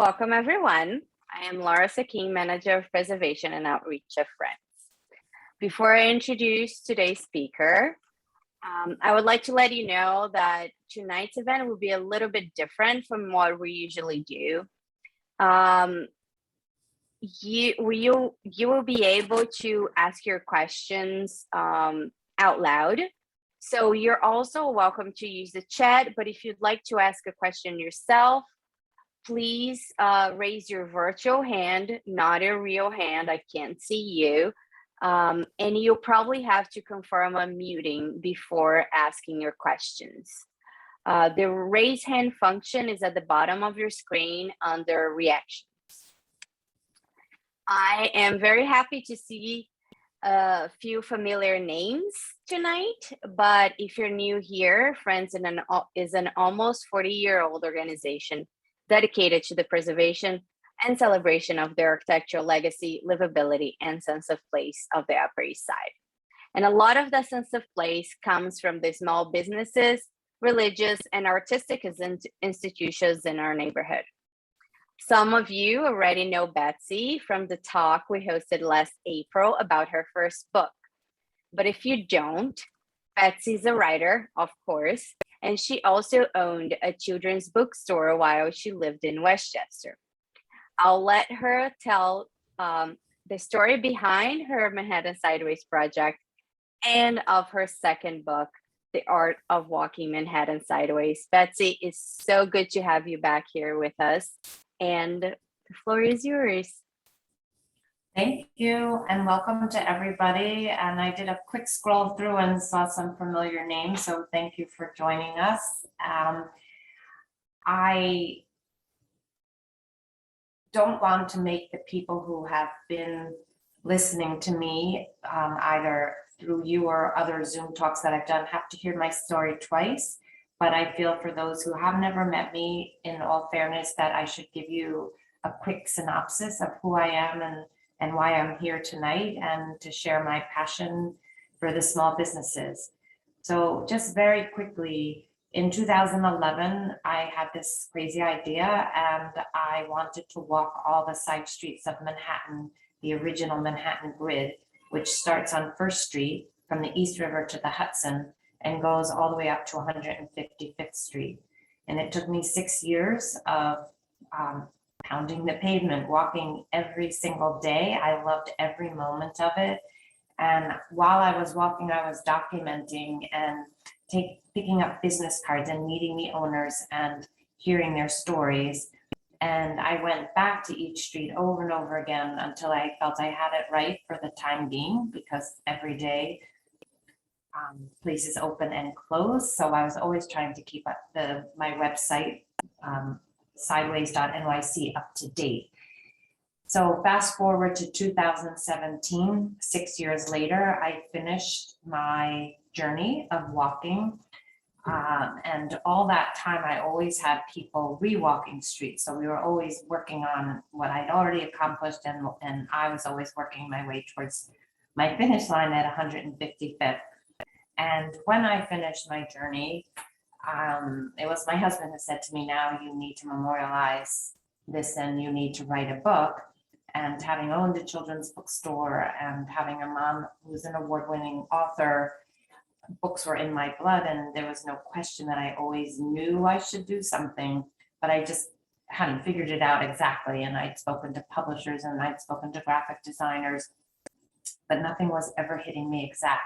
Welcome, everyone. I am Laura Sakin, Manager of Preservation and Outreach of Friends. Before I introduce today's speaker, I would like to let you know that tonight's event will be a little bit different from what we usually do. You will be able to ask your questions out loud. So you're also welcome to use the chat, but if you'd like to ask a question yourself, please raise your virtual hand, not a real hand. I can't see you. And you'll probably have to confirm unmuting before asking your questions. The raise hand function is at the bottom of your screen under reactions. I am very happy to see a few familiar names tonight, but if you're new here, Friends is an almost 40-year-old organization dedicated to the preservation and celebration of the architectural legacy, livability, and sense of place of the Upper East Side. And a lot of the sense of place comes from the small businesses, religious, and artistic institutions in our neighborhood. Some of you already know Betsy from the talk we hosted last April about her first book. But if you don't, Betsy's a writer, of course, and she also owned a children's bookstore while she lived in Westchester. I'll let her tell the story behind her Manhattan Sideways project and of her second book, The Art of Walking Manhattan Sideways. Betsy, it's so good to have you back here with us, and the floor is yours. Thank you, and welcome to everybody. And I did a quick scroll through and saw some familiar names, so thank you for joining us. I don't want to make the people who have been listening to me, either through you or other Zoom talks that I've done, have to hear my story twice. But I feel for those who have never met me, in all fairness, that I should give you a quick synopsis of who I am and why I'm here tonight, and to share my passion for the small businesses. So just very quickly, in 2011, I had this crazy idea, and I wanted to walk all the side streets of Manhattan, the original Manhattan grid, which starts on First Street from the East River to the Hudson and goes all the way up to 155th Street. And it took me 6 years of pounding the pavement, walking every single day. I loved every moment of it. And while I was walking, I was documenting and picking up business cards and meeting the owners and hearing their stories. And I went back to each street over and over again until I felt I had it right for the time being, because every day places open and close. So I was always trying to keep up my website, sideways.nyc, up to date. So fast forward to 2017, 6 years later, I finished my journey of walking. And all that time, I always had people rewalking streets. So we were always working on what I'd already accomplished, and I was always working my way towards my finish line at 155th. And when I finished my journey, it was my husband who said to me, now you need to memorialize this and you need to write a book. And having owned a children's bookstore and having a mom who's an award-winning author, books were in my blood, and there was no question that I always knew I should do something, but I just hadn't figured it out exactly. And I'd spoken to publishers and I'd spoken to graphic designers, but nothing was ever hitting me exact.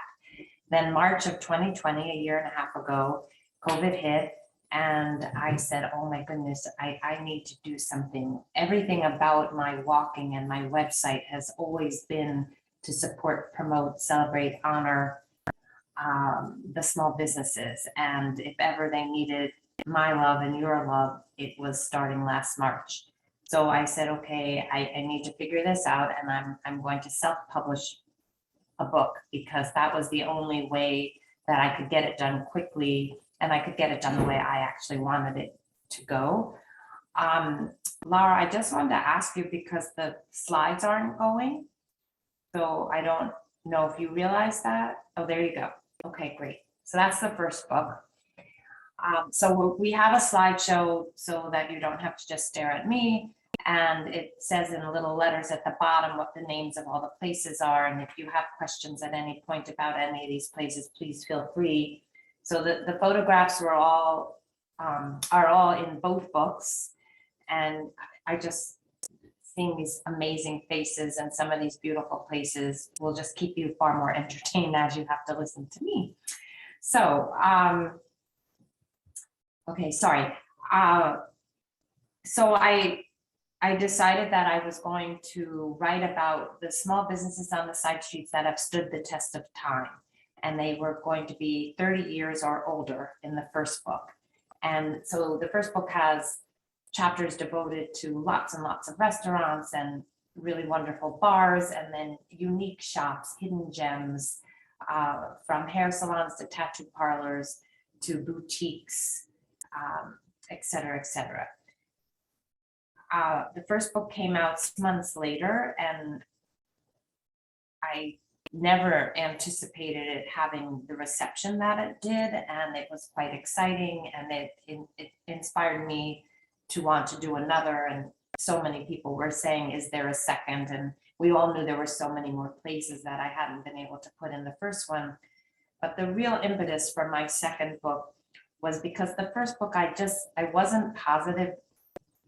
Then March of 2020, a year and a half ago, COVID hit, and I said, oh my goodness, I need to do something. Everything about my walking and my website has always been to support, promote, celebrate, honor the small businesses. And if ever they needed my love and your love, it was starting last March. So I said, okay, I need to figure this out, and I'm going to self-publish a book, because that was the only way that I could get it done quickly, and I could get it done the way I actually wanted it to go. Laura, I just wanted to ask you, because the slides aren't going, so I don't know if you realize that. Oh, there you go. Okay, great. So that's the first book. So we have a slideshow so that you don't have to just stare at me. And it says in little letters at the bottom what the names of all the places are. And if you have questions at any point about any of these places, please feel free. So the photographs are all in both books. And I just seeing these amazing faces and some of these beautiful places will just keep you far more entertained as you have to listen to me. So, okay, sorry. So I decided that I was going to write about the small businesses on the side streets that have stood the test of time. And they were going to be 30 years or older in the first book. And so the first book has chapters devoted to lots and lots of restaurants and really wonderful bars, and then unique shops, hidden gems, from hair salons to tattoo parlors to boutiques, et cetera, et cetera. The first book came out 6 months later, and I never anticipated it having the reception that it did, and it was quite exciting, and it inspired me to want to do another. And so many people were saying, is there a second? And we all knew there were so many more places that I hadn't been able to put in the first one. But the real impetus for my second book was because the first book, I wasn't positive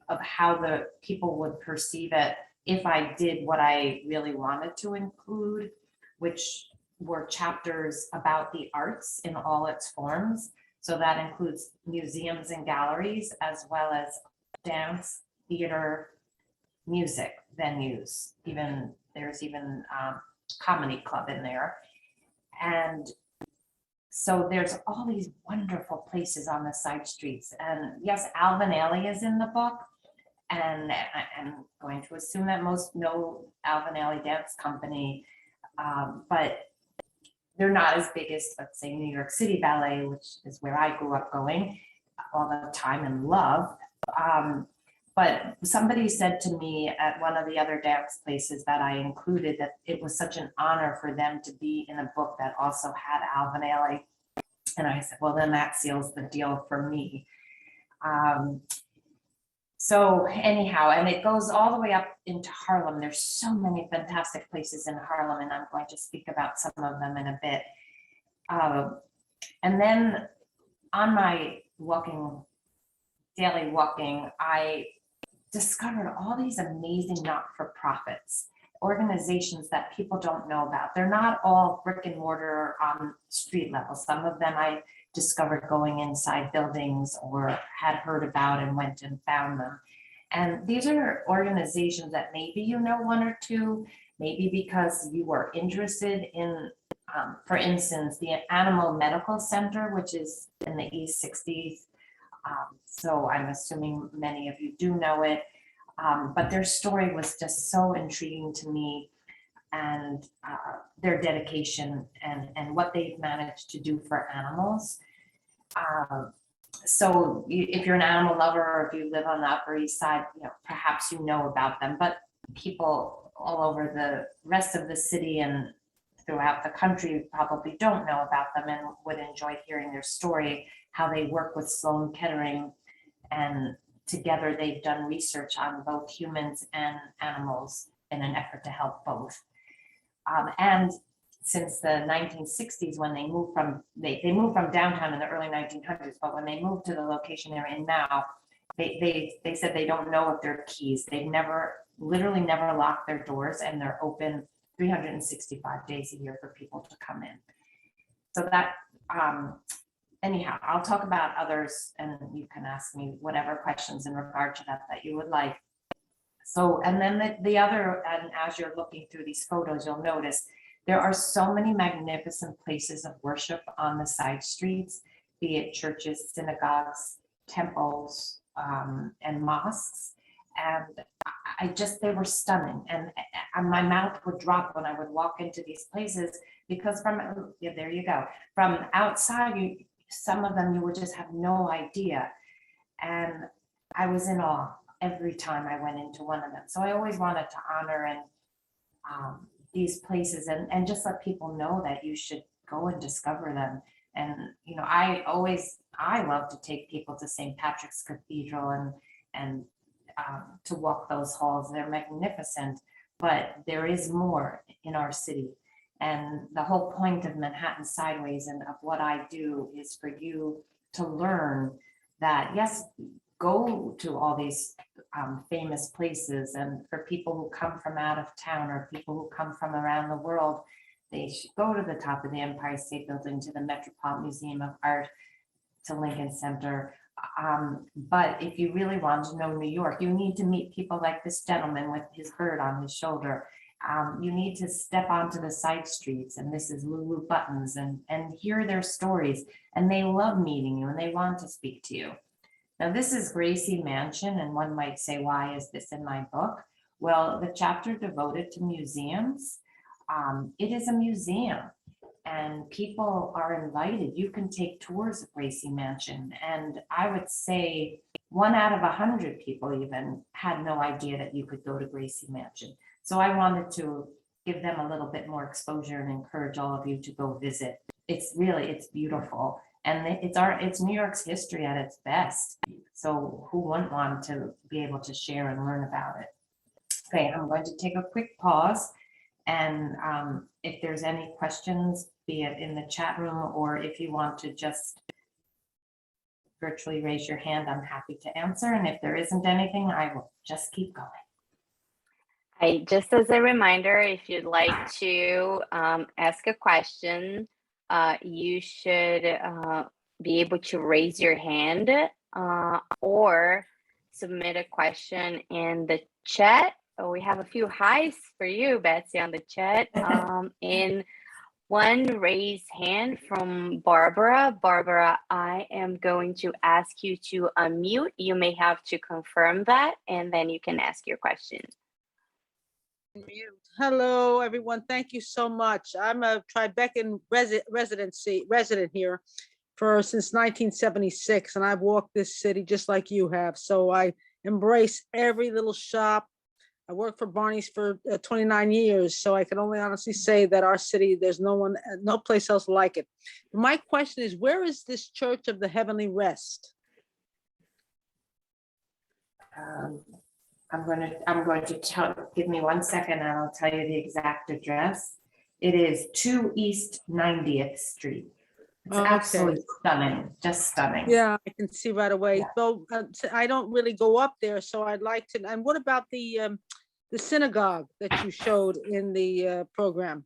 of how the people would perceive it if I did what I really wanted to include, which were chapters about the arts in all its forms. So that includes museums and galleries, as well as dance, theater, music venues. There's even comedy club in there. And so there's all these wonderful places on the side streets. And yes, Alvin Ailey is in the book. And I'm going to assume that most know Alvin Ailey Dance Company, but they're not as big as, let's say, New York City Ballet, which is where I grew up going all the time and love. But somebody said to me at one of the other dance places that I included that it was such an honor for them to be in a book that also had Alvin Ailey. And I said, well, then that seals the deal for me. So anyhow, and it goes all the way up into Harlem. There's so many fantastic places in Harlem, and I'm going to speak about some of them in a bit. And then on my daily walking, I discovered all these amazing not-for-profits, organizations that people don't know about. They're not all brick and mortar on street level. Some of them I discovered going inside buildings or had heard about and went and found them. And these are organizations that maybe you know one or two, maybe because you were interested in, for instance, the Animal Medical Center, which is in the East 60s. So I'm assuming many of you do know it, but their story was just so intriguing to me, and their dedication and what they've managed to do for animals. So if you're an animal lover, or if you live on the Upper East Side, perhaps you know about them, but people all over the rest of the city and throughout the country probably don't know about them and would enjoy hearing their story, how they work with Sloan Kettering, and together they've done research on both humans and animals in an effort to help both. And since the 1960s, when they moved from, they moved from downtown in the early 1900s, but when they moved to the location they're in now, they said they don't know if they're keys. They've literally never locked their doors, and they're open 365 days a year for people to come in. So that, anyhow, I'll talk about others, and you can ask me whatever questions in regard to that you would like. So, and then the other, and as you're looking through these photos, you'll notice there are so many magnificent places of worship on the side streets, be it churches, synagogues, temples, and mosques. And they were stunning. And my mouth would drop when I would walk into these places, because there you go. From outside, some of them you would just have no idea. And I was in awe every time I went into one of them. So I always wanted to honor these places and just let people know that you should go and discover them. And I love to take people to St. Patrick's Cathedral and to walk those halls. They're magnificent, but there is more in our city. And the whole point of Manhattan Sideways and of what I do is for you to learn that, yes, go to all these famous places. And for people who come from out of town or people who come from around the world, they should go to the top of the Empire State Building, to the Metropolitan Museum of Art, to Lincoln Center. But if you really want to know New York, you need to meet people like this gentleman with his bird on his shoulder. You need to step onto the side streets, and this is Lulu Buttons, and hear their stories. And they love meeting you and they want to speak to you. Now, this is Gracie Mansion, and one might say, why is this in my book? Well, the chapter devoted to museums, it is a museum. And people are invited. You can take tours of Gracie Mansion. And I would say 1 out of 100 people even had no idea that you could go to Gracie Mansion. So I wanted to give them a little bit more exposure and encourage all of you to go visit. It's beautiful. And it's New York's history at its best. So who wouldn't want to be able to share and learn about it? Okay, I'm going to take a quick pause. And if there's any questions, be it in the chat room, or if you want to just virtually raise your hand, I'm happy to answer. And if there isn't anything, I will just keep going. Just as a reminder, if you'd like to ask a question, you should be able to raise your hand or submit a question in the chat. Oh, we have a few highs for you, Betsy, on the chat. In one raised hand from Barbara. Barbara, I am going to ask you to unmute. You may have to confirm that, and then you can ask your question. Hello, everyone. Thank you so much. I'm a Tribecan resident here since 1976, and I've walked this city just like you have. So I embrace every little shop. I worked for Barney's for 29 years, so I can only honestly say that our city, there's no place else like it. My question is, where is this Church of the Heavenly Rest? I'm going to give me 1 second and I'll tell you the exact address. It is 2 East 90th Street. It's absolutely stunning, just stunning. Yeah, I can see right away. So I don't really go up there, so I'd like to. And what about the synagogue that you showed in the program?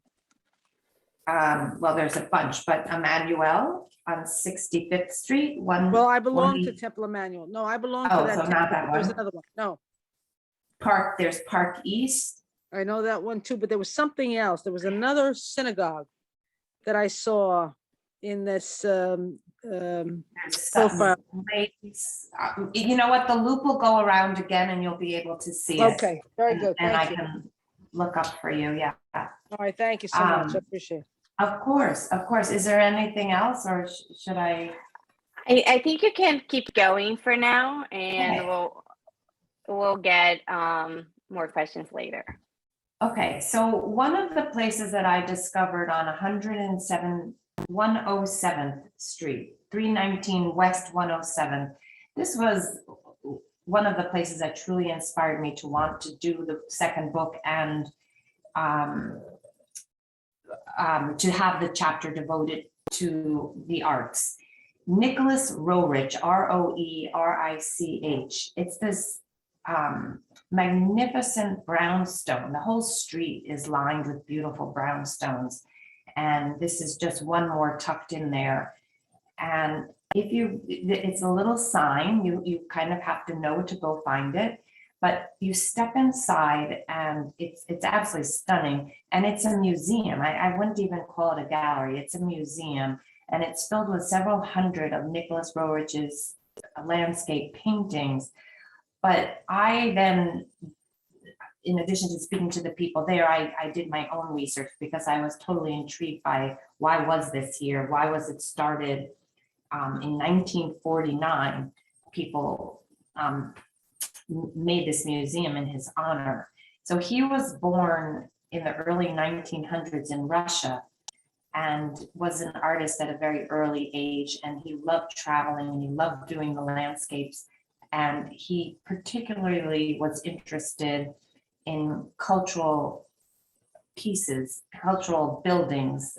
Well, there's a bunch, but Emmanuel on 65th Street. Well, I belong to Temple Emmanuel. No, I belong to that. So not that one. There's another one. No. There's Park East. I know that one too, but there was something else. There was another synagogue that I saw in this profile. You know what? The loop will go around again and you'll be able to see it. Okay, very good. And I can look up for you. Yeah. All right. Thank you so much. I appreciate it. Of course. Is there anything else, or should I? I think you can keep going for now, and Okay. we'll get more questions later. Okay, so one of the places that I discovered on 107th Street, 319 West 107. This was one of the places that truly inspired me to want to do the second book and to have the chapter devoted to the arts. Nicholas Roerich, R-O-E-R-I-C-H. It's this magnificent brownstone. The whole street is lined with beautiful brownstones. And this is just one more tucked in there. And it's a little sign, you kind of have to know to go find it. But you step inside and it's absolutely stunning. And it's a museum. I wouldn't even call it a gallery. It's a museum. And it's filled with several hundred of Nicholas Roerich's landscape paintings. But I then, in addition to speaking to the people there, I did my own research because I was totally intrigued by why was this here? Why was it started in 1949? People made this museum in his honor. So he was born in the early 1900s in Russia and was an artist at a very early age. And he loved traveling and he loved doing the landscapes. And he particularly was interested in cultural pieces, cultural buildings.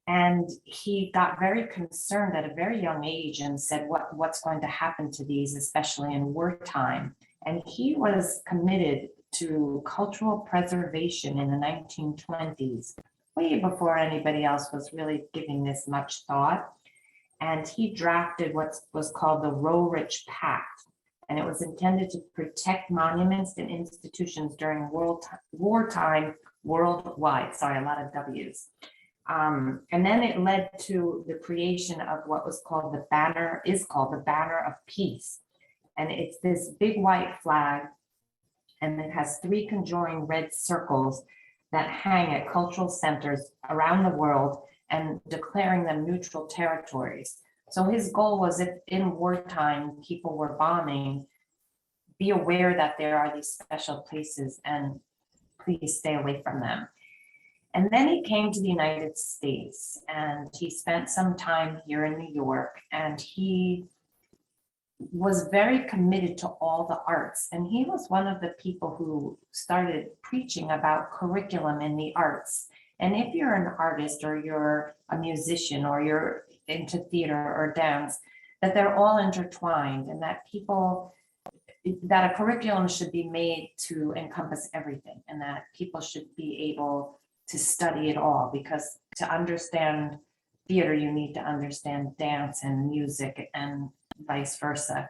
And he got very concerned at a very young age and said, what's going to happen to these, especially in wartime? And he was committed to cultural preservation in the 1920s, way before anybody else was really giving this much thought. And he drafted what was called the Roerich Pact. And it was intended to protect monuments and institutions during wartime worldwide. Sorry, a lot of W's. And then it led to the creation of what was called the banner, is called the Banner of Peace. And it's this big white flag, and it has 3 conjoined red circles that hang at cultural centers around the world and declaring them neutral territories. So his goal was, if in wartime people were bombing, be aware that there are these special places and please stay away from them. And then he came to the United States and he spent some time here in New York, and he was very committed to all the arts. And he was one of the people who started preaching about curriculum in the arts. And if you're an artist or you're a musician or you're into theater or dance, that they're all intertwined, and that that a curriculum should be made to encompass everything, and that people should be able to study it all, because to understand theater, you need to understand dance and music and vice versa.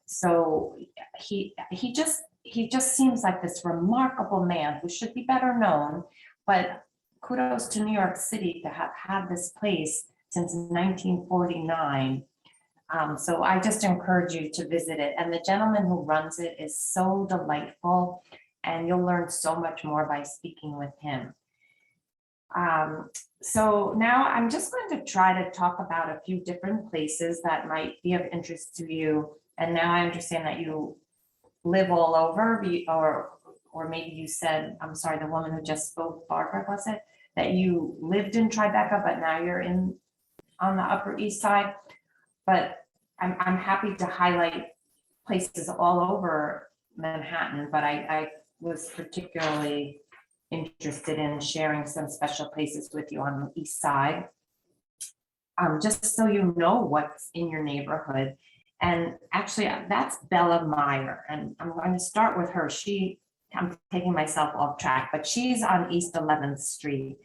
So he just seems like this remarkable man who should be better known, but kudos to New York City to have had this place since 1949. So I just encourage you to visit it. And the gentleman who runs it is so delightful, and you'll learn so much more by speaking with him. So now I'm just going to try to talk about a few different places that might be of interest to you. And now I understand that you live all over, or maybe you said, I'm sorry, the woman who just spoke, Barbara, was it? That you lived in Tribeca, but now you're on the Upper East Side. But I'm happy to highlight places all over Manhattan, but I was particularly interested in sharing some special places with you on the East Side. Just so you know what's in your neighborhood. And actually, that's Bella Meyer, and I'm going to start with her. I'm taking myself off track, but she's on East 11th Street.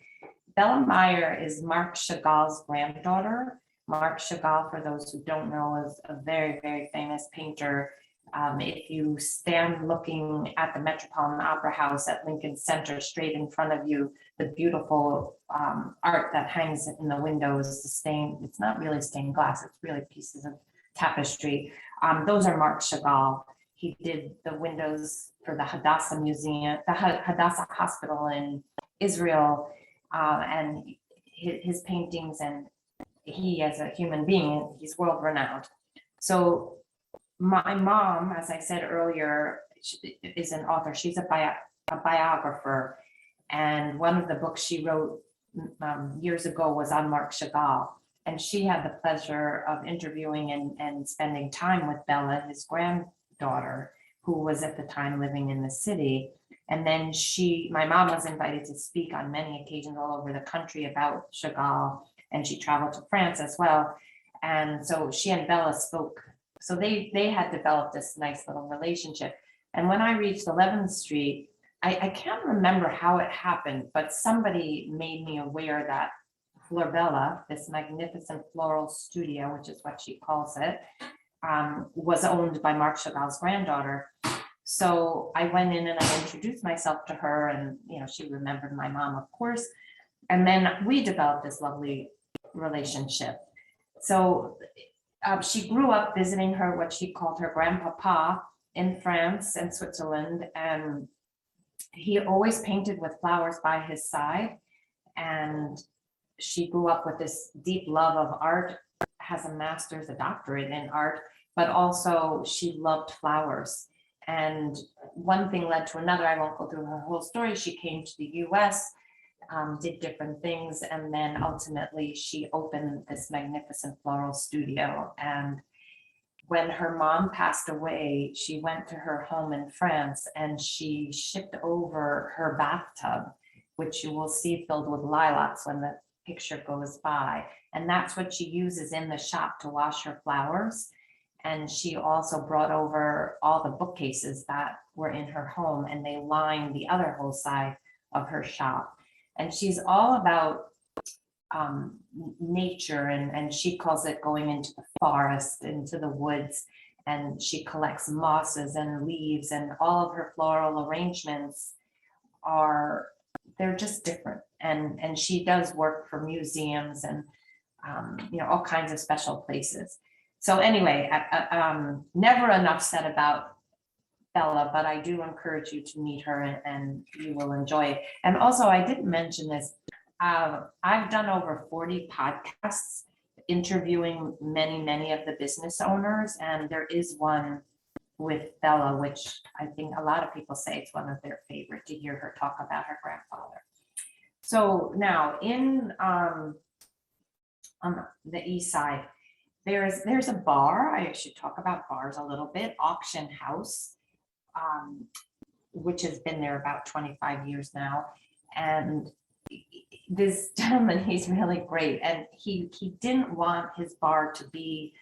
Bella Meyer is Marc Chagall's granddaughter. Marc Chagall, for those who don't know, is a very, very famous painter. If you stand looking at the Metropolitan Opera House at Lincoln Center, straight in front of you, the beautiful art that hangs in the windows, it's not really stained glass, it's really pieces of tapestry. Those are Marc Chagall. He did the windows for the Hadassah Museum, the Hadassah Hospital in Israel, and his paintings, and he as a human being, he's world renowned. So my mom, as I said earlier, is an author. She's a biographer. And one of the books she wrote years ago was on Marc Chagall. And she had the pleasure of interviewing and spending time with Bella, his granddaughter, who was at the time living in the city. And then my mom was invited to speak on many occasions all over the country about Chagall, and she traveled to France as well. And so she and Bella spoke. So they had developed this nice little relationship. And when I reached 11th Street, I can't remember how it happened, but somebody made me aware that Florbella, this magnificent floral studio, which is what she calls it, was owned by Marc Chagall's granddaughter. So I went in and I introduced myself to her, and she remembered my mom, of course. And then we developed this lovely relationship. So she grew up visiting what she called her grandpapa in France and Switzerland, and he always painted with flowers by his side. And she grew up with this deep love of art, has a doctorate in art, but also she loved flowers. And one thing led to another. I won't go through her whole story. She came to the US, did different things, and then ultimately she opened this magnificent floral studio. And when her mom passed away, she went to her home in France and she shipped over her bathtub, which you will see filled with lilacs when the picture goes by. And that's what she uses in the shop to wash her flowers. And she also brought over all the bookcases that were in her home, and they lined the other whole side of her shop. And she's all about nature, and she calls it going into the forest, into the woods, and she collects mosses and leaves, and all of her floral arrangements they're just different. And she does work for museums and all kinds of special places. So anyway, never enough said about Bella, but I do encourage you to meet her, and you will enjoy it. And also, I didn't mention this. I've done over 40 podcasts interviewing many of the business owners, and there is one with Bella, which I think a lot of people say it's one of their favorite to hear her talk about her grandfather. So now on the east side, there's a bar. I should talk about bars a little bit. Auction House, which has been there about 25 years now. And this gentleman, he's really great. And he didn't want his bar to be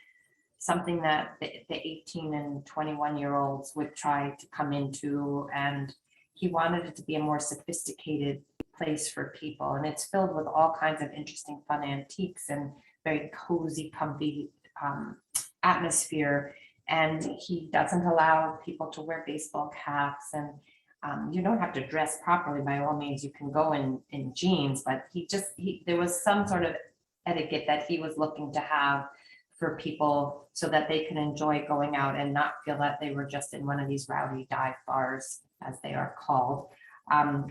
something that the 18 and 21-year-olds would try to come into. And he wanted it to be a more sophisticated place for people. And it's filled with all kinds of interesting, fun antiques and very cozy, comfy atmosphere. And he doesn't allow people to wear baseball caps, and you don't have to dress properly. By all means, you can go in jeans, but there was some sort of etiquette that he was looking to have for people so that they can enjoy going out and not feel that they were just in one of these rowdy dive bars, as they are called.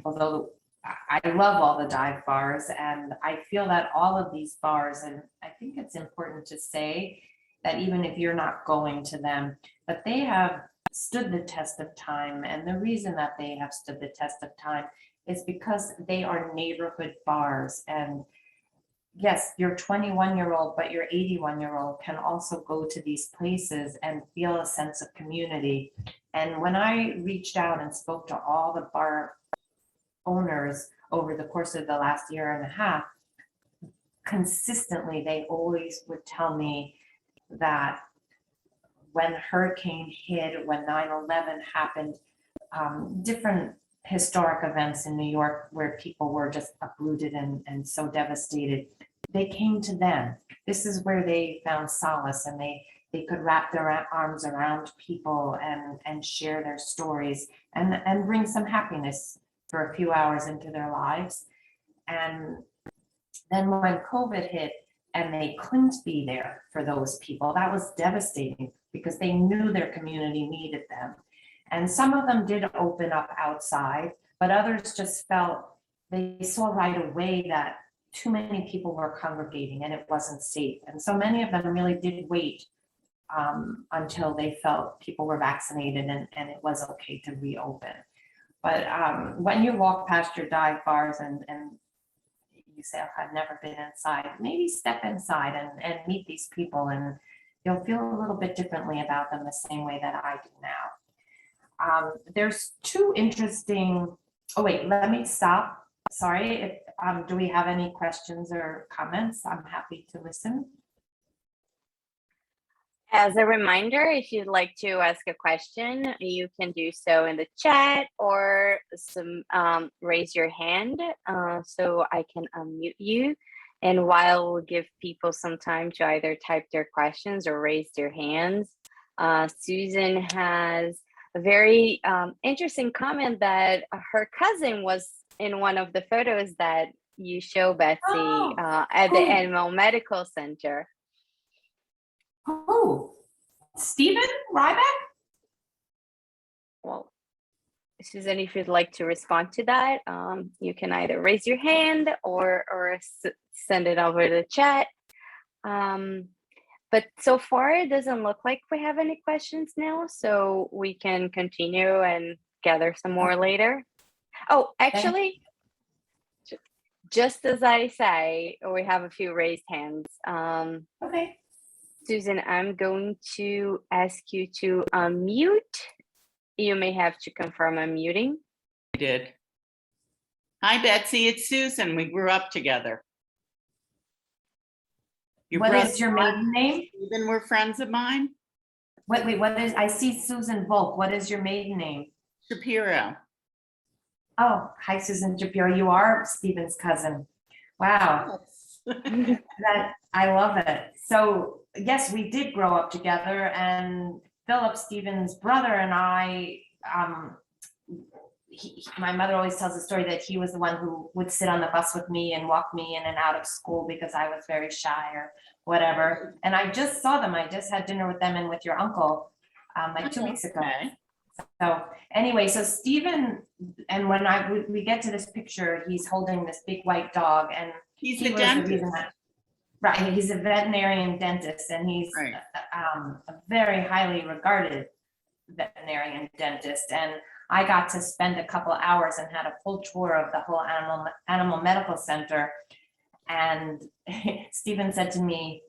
Although I love all the dive bars, and I feel that all of these bars, and I think it's important to say that even if you're not going to them, but they have stood the test of time. And the reason that they have stood the test of time is because they are neighborhood bars. And yes, your 21-year-old, but your 81-year-old can also go to these places and feel a sense of community. And when I reached out and spoke to all the bar owners over the course of the last year and a half, consistently, they always would tell me that when hurricane hit, when 9/11 happened, different historic events in New York where people were just uprooted and so devastated, they came to them. This is where they found solace, and they could wrap their arms around people and share their stories and bring some happiness for a few hours into their lives. And then when COVID hit and they couldn't be there for those people, that was devastating because they knew their community needed them. And some of them did open up outside, but others just felt, they saw right away that too many people were congregating and it wasn't safe. And so many of them really did wait until they felt people were vaccinated and it was okay to reopen. But when you walk past your dive bars and you say, oh, I've never been inside, maybe step inside and meet these people, and you'll feel a little bit differently about them the same way that I do now. There's two interesting, oh wait, let me stop. Sorry, if, do we have any questions or comments? I'm happy to listen. As a reminder, if you'd like to ask a question, you can do so in the chat or raise your hand so I can unmute you. And while we'll give people some time to either type their questions or raise their hands, Susan has a very interesting comment that her cousin was in one of the photos that you show, Betsy, at the Animal Medical Center. Oh, Stephen Ryback? Well, Susan, if you'd like to respond to that, you can either raise your hand or send it over the chat. But so far, it doesn't look like we have any questions now, so we can continue and gather some more later. Oh, actually, just as I say, we have a few raised hands. Okay. Susan, I'm going to ask you to unmute. You may have to confirm unmuting. I did. Hi, Betsy. It's Susan. We grew up together. What is your maiden name? Even were friends of mine. Wait, what is, I see Susan Volk. What is your maiden name? Shapiro. Oh, hi, Susan Shapiro. You are Stephen's cousin. Wow. That, I love it. So yes, we did grow up together, and Philip, Stephen's brother, and I, my mother always tells the story that he was the one who would sit on the bus with me and walk me in and out of school because I was very shy or whatever. And I just saw them. I just had dinner with them and with your uncle like 2 weeks ago. Okay. So anyway, so Stephen, and when we get to this picture, he's holding this big white dog, and He's he a was the dentist. reason that, right, he's a veterinarian dentist, and he's Right. a very highly regarded veterinarian dentist. And I got to spend a couple hours and had a full tour of the whole animal medical center. And Stephen said to me,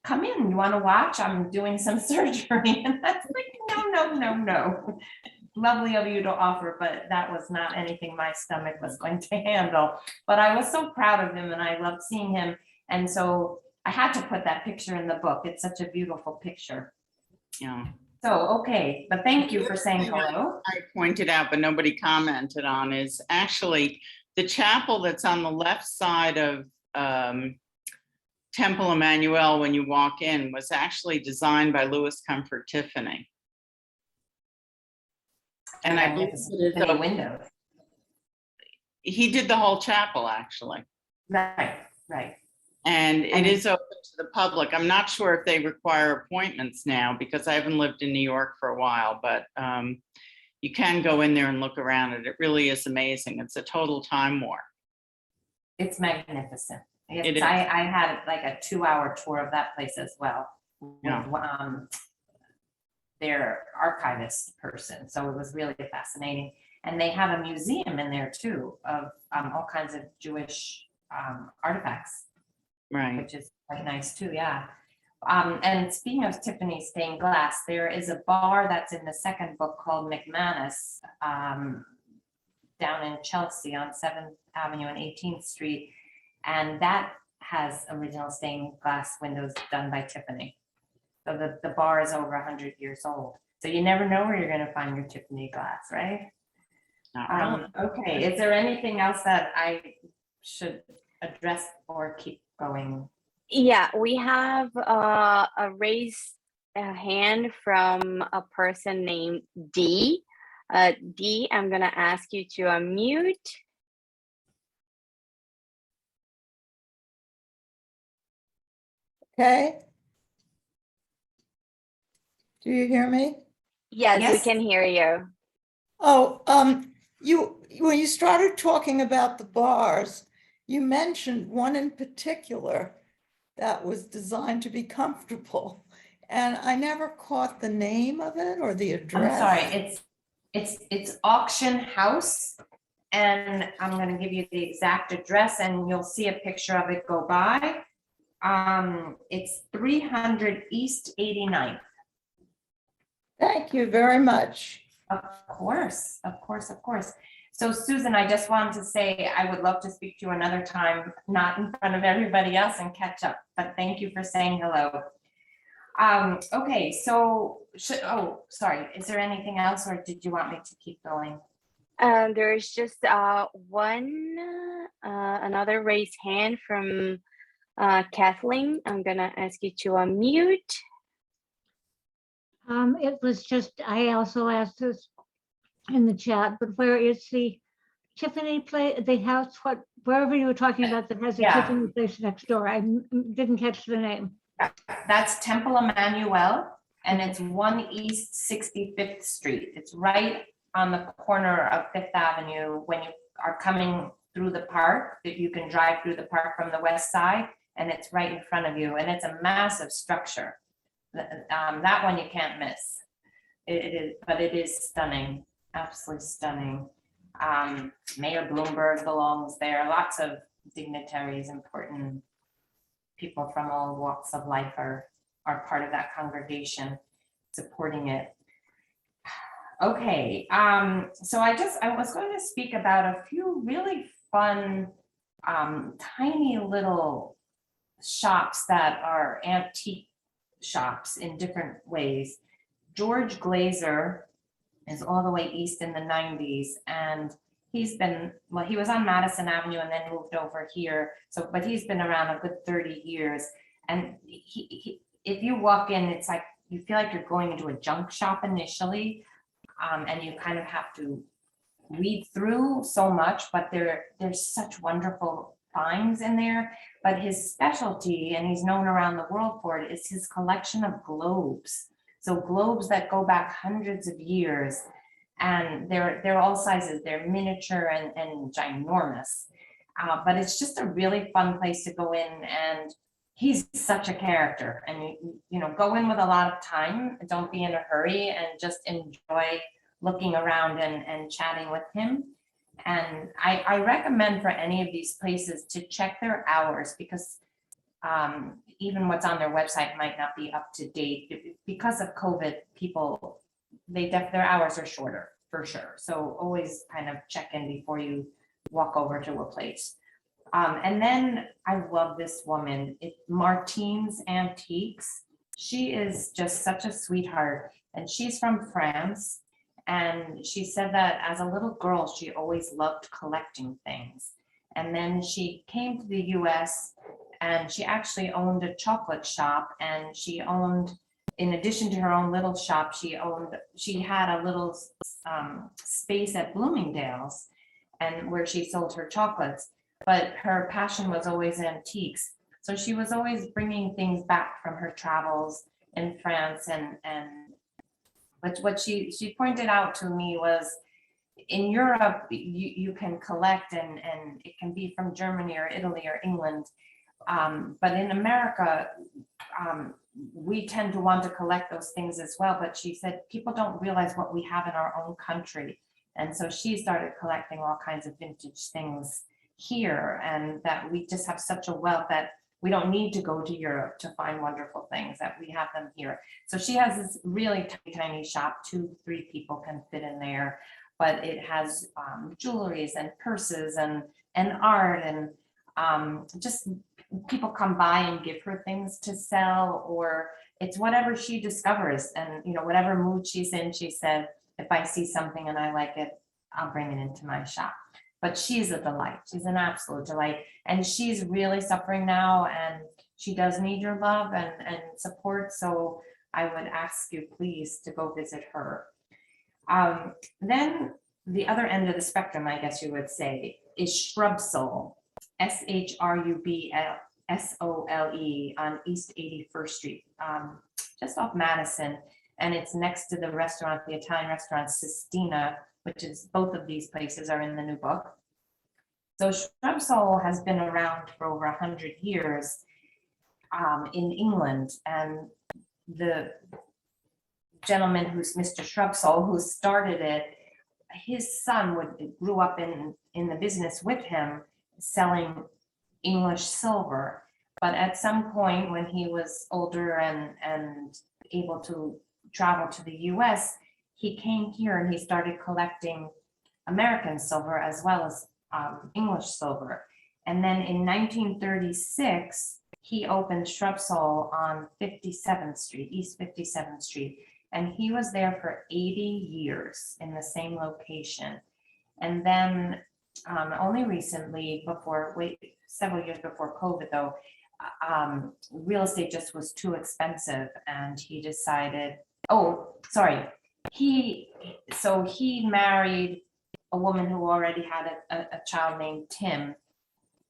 "Come in, you want to watch? I'm doing some surgery." And I was like, no. Lovely of you to offer, but that was not anything my stomach was going to handle. But I was so proud of him, and I loved seeing him. And so I had to put that picture in the book. It's such a beautiful picture. Yeah. So, okay, but thank you for saying hello. I pointed out, but nobody commented on, is actually the chapel that's on the left side of Temple Emmanuel when you walk in was actually designed by Louis Comfort Tiffany. And I believe it is the windows. he did the whole chapel, actually. Right. And it is open to the public. I'm not sure if they require appointments now because I haven't lived in New York for a while, but you can go in there and look around it. It really is amazing. It's a total time warp. It's magnificent. It is. I had like a 2-hour tour of that place as well. Yeah. With, their archivist person. So it was really fascinating. And they have a museum in there too of all kinds of Jewish artifacts, Right. which is quite nice too, yeah. And speaking of Tiffany stained glass, there is a bar that's in the second book called McManus down in Chelsea on 7th Avenue and 18th Street. And that has original stained glass windows done by Tiffany. So the bar is over 100 years old. So you never know where you're going to find your Tiffany glass, right? Not really. Okay, is there anything else that I should address or keep going? Yeah, we have a raised hand from a person named D. D, I'm going to ask you to unmute. Okay. Do you hear me? Yes, we Yes. can hear you. Oh, when you started talking about the bars, you mentioned one in particular that was designed to be comfortable. And I never caught the name of it or the I'm address. sorry, it's Auction House. And I'm going to give you the exact address and you'll see a picture of it go by. It's 300 East 89th. Thank you very much. Of course. So Susan, I just wanted to say, I would love to speak to you another time, not in front of everybody else and catch up, but thank you for saying hello. Okay, so, sorry, is there anything else or did you want me to keep going? There's just another raised hand from Kathleen. I'm gonna ask you to unmute. It was just, I also asked this in the chat, but where is the Tiffany place, the house, wherever you were talking about that has a Yeah. Tiffany place next door? I didn't catch the name. That's Temple Emmanuel, and it's 1 East 65th Street. It's right on the corner of 5th Avenue when you are coming through the park, that you can drive through the park from the west side, and it's right in front of you, and it's a massive structure. That one you can't miss. It is, but it is stunning, absolutely stunning. Mayor Bloomberg belongs there. Lots of dignitaries, important people from all walks of life are are part of that congregation supporting it. Okay, so I was going to speak about a few really fun, tiny little shops that are antique shops in different ways. George Glazer is all the way east in the 90s, and he was on Madison Avenue and then moved over here. So, but he's been around a good 30 years. And if you walk in, it's like, you feel like you're going into a junk shop initially, and you kind of have to read through so much, but there's such wonderful finds in there. But his specialty, and he's known around the world for it, is his collection of globes. So globes that go back hundreds of years, and they're all sizes. They're miniature and ginormous. But it's just a really fun place to go in, and he's such a character. And you know, go in with a lot of time. Don't be in a hurry, and just enjoy looking around and chatting with him. And I recommend for any of these places to check their hours, because even what's on their website might not be up to date. Because of COVID, people, their hours are shorter for sure. So always kind of check in before you walk over to a place. And then I love this woman, Martine's Antiques. She is just such a sweetheart, and she's from France. And she said that as a little girl, she always loved collecting things. And then she came to the US, and she actually owned a chocolate shop, and she owned, in addition to her own little shop, she had a little space at Bloomingdale's, and where she sold her chocolates. But her passion was always antiques. So she was always bringing things back from her travels in France. But what she pointed out to me was, in Europe, you can collect, and it can be from Germany or Italy or England. But in America, we tend to want to collect those things as well. But she said people don't realize what we have in our own country. And so she started collecting all kinds of vintage things here, and that we just have such a wealth that we don't need to go to Europe to find wonderful things, that we have them here. So she has this really tiny shop, 2-3 people can fit in there, but it has jewelries and purses and art, and just people come by and give her things to sell, or it's whatever she discovers. And you know, whatever mood she's in, she said, if I see something and I like it, I'll bring it into my shop. But she's a delight. She's an absolute delight. And she's really suffering now, and she does need your love and support. So I would ask you please to go visit her. Then the other end of the spectrum, I guess you would say, is Shrub Soul, SHRUBSOLE on East 81st Street, just off Madison. And it's next to the restaurant, the Italian restaurant Sistina, which is, both of these places are in the new book. So Shrub Soul has been around for over 100 years in England. And the gentleman who's Mr. Shrub Soul, who started it, his son grew up in the business with him, selling English silver. But at some point when he was older and able to travel to the US, he came here and he started collecting American silver as well as English silver. And then in 1936, he opened Shrub Soul on 57th Street, East 57th Street. And he was there for 80 years in the same location. And then only recently, several years before COVID though, real estate just was too expensive, and he decided, he married a woman who already had a child named Tim,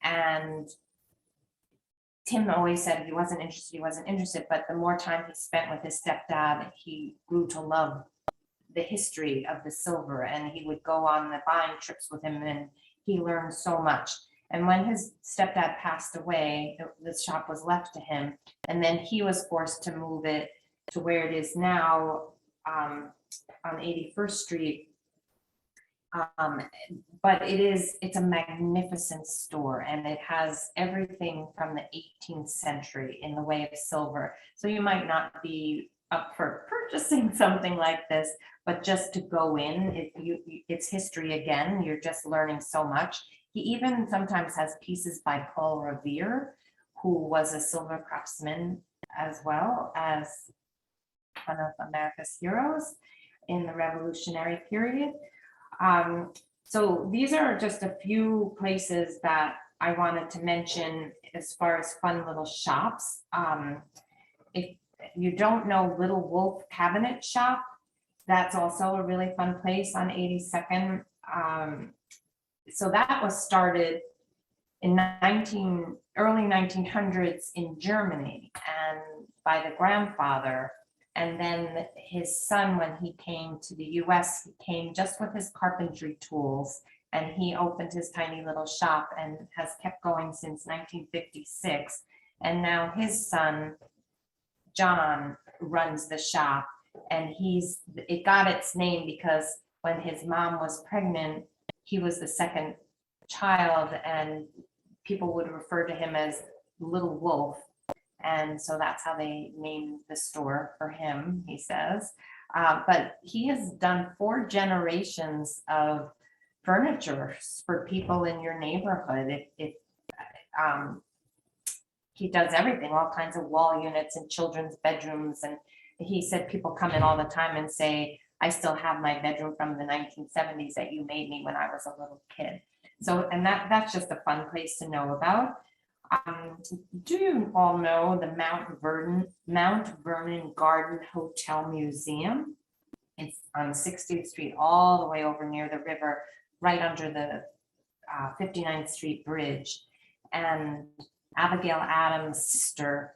and Tim always said he wasn't interested, but the more time he spent with his stepdad, he grew to love the history of the silver, and he would go on the buying trips with him, and he learned so much. And when his stepdad passed away, the shop was left to him, and then he was forced to move it to where it is now, on 81st Street. But it's a magnificent store, and it has everything from the 18th century in the way of silver. So you might not be up for purchasing something like this, but just to go in, it's history again. You're just learning so much. He even sometimes has pieces by Paul Revere, who was a silver craftsman as well as one of America's heroes in the Revolutionary period. So these are just a few places that I wanted to mention as far as fun little shops. If you don't know Little Wolf Cabinet Shop, that's also a really fun place on 82nd. So that was started in early 1900s in Germany, and by the grandfather. And then his son, when he came to the US, he came just with his carpentry tools, and he opened his tiny little shop and has kept going since 1956. And now his son, John, runs the shop, and it got its name because when his mom was pregnant, he was the second child, and people would refer to him as Little Wolf. And so that's how they named the store for him, he says. But he has done 4 generations of furniture for people in your neighborhood. He does everything, all kinds of wall units and children's bedrooms. And he said people come in all the time and say, I still have my bedroom from the 1970s that you made me when I was a little kid. So, and that's just a fun place to know about. Do you all know the Mount Vernon Garden Hotel Museum? It's on 60th Street, all the way over near the river, right under the 59th Street Bridge. And Abigail Adams' sister,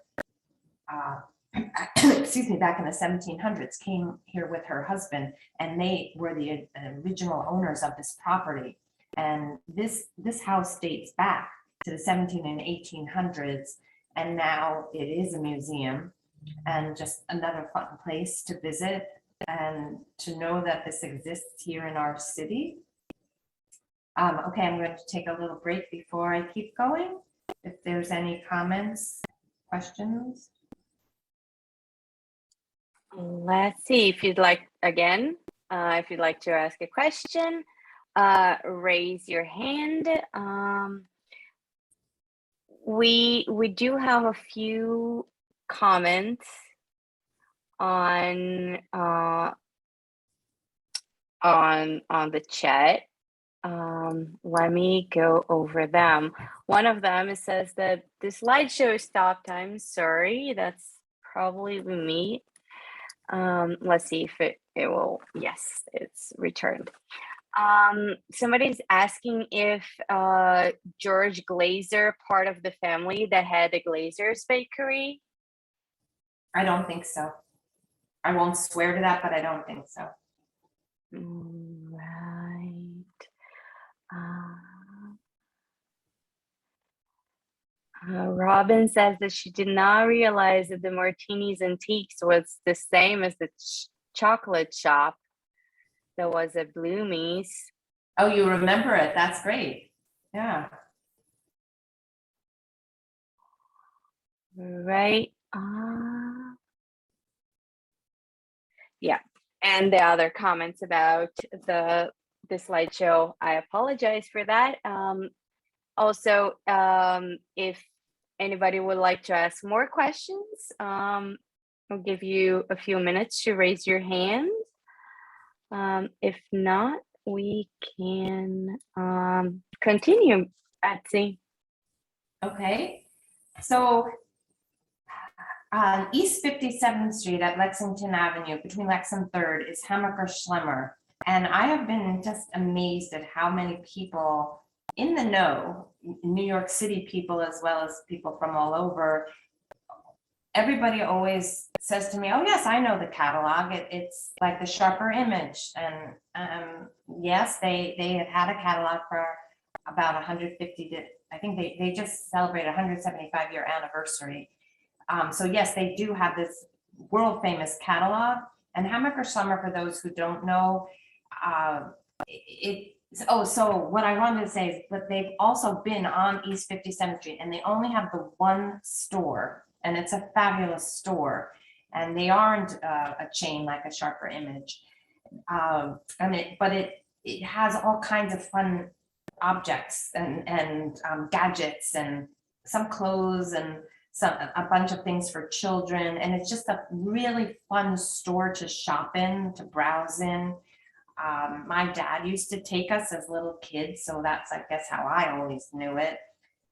excuse me, back in the 1700s, came here with her husband, and they were the original owners of this property. And this house dates back to the 17 and 1800s, and now it is a museum and just another fun place to visit and to know that this exists here in our city. Okay, I'm going to take a little break before I keep going. If there's any comments, questions. Let's see if you'd like, again, if you'd like to ask a question, raise your hand. We do have a few comments on the chat. Let me go over them. One of them, it says that the slideshow stopped. I'm sorry, that's probably me. Let's see if it will. Yes, it's returned. Somebody's asking if George Glazer, part of the family that had the Glazer's Bakery. I don't think so. I won't swear to that, but I don't think so. Right. Robin says that she did not realize that the Martini's Antiques was the same as the chocolate shop that was at Bloomie's. Oh, you remember it. That's great. Yeah. Right. Yeah. And the other comments about the slideshow, I apologize for that. Also, if anybody would like to ask more questions, I'll give you a few minutes to raise your hand. If not, we can continue, Betsy. Okay. So East 57th Street at Lexington Avenue, between Lex and 3rd, is Hammacher Schlemmer. And I have been just amazed at how many people in the know, New York City people as well as people from all over, everybody always says to me, oh yes, I know the catalog. It's like the sharper image. And yes, they have had a catalog for about 150 to, I think they just celebrated 175-year anniversary. So yes, they do have this world famous catalog. And Hammacher Schlemmer, for those who don't know, so what I wanted to say is, but they've also been on East 57th Street, and they only have the one store, and it's a fabulous store. And they aren't a chain like a Sharper Image. But it has all kinds of fun objects and gadgets and some clothes and a bunch of things for children. And it's just a really fun store to shop in, to browse in. My dad used to take us as little kids, so that's, I guess, how I always knew it.